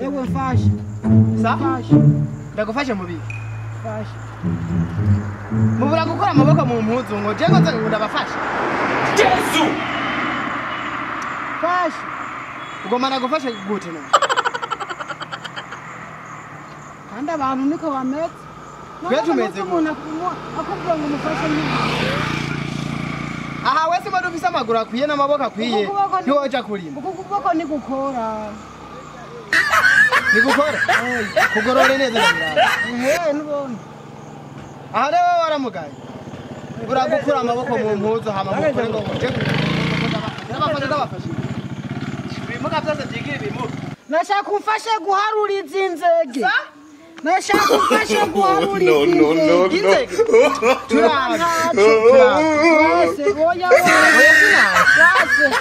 Yewe mfashe. Mfashe. Ndagufashe mubi. Mfashe. Mubura gukora amaboko mu mpuzu ngo je ngo ndabafashe. Yesu. Mfashe. Ugoma ndagufashe gute no? Kandi abantu niko bameze. Twe tumeze umuntu akubwira ngo umufashe nyine. Aha wese madu ufise amaguru akwiye n'amaboko akwiye ntiwoja kurima. Uku kuboko ni gukora. Ni gukora? Kugorora neza biraba. Nubona. Aha rero waramugaye. Uragukura amaboko mu mpuzu hama mukore ngo je. Ndabafashe. Bimuga byose byigire bimuga. Nashaka kumfashe guharura izinzege. Nashaka kumfashe guharura izinzege.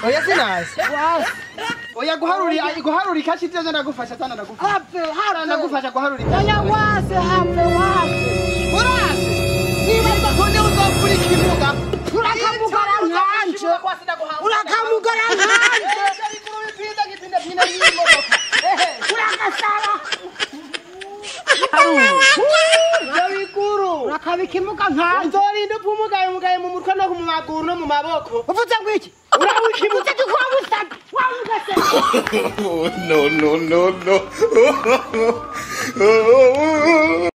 Oya sinasi. Oya guharura ikashi byo ndagufasha cyane ndagufasha. Hape ndagufasha guharura. Oya wase hape wase. Urase. Niba ndakone uzakuri kimuga. Urakamugara nkanje. Urakamugara nkanje. Pinda y'imodoka. Urakasara. Yabikuru. Urakabikimuga nkanje. Nzorinda upumugaye mu mutwe no mu maguru no mu maboko. Uvuze ngwiki? Urawikimuga dukora busaka. No.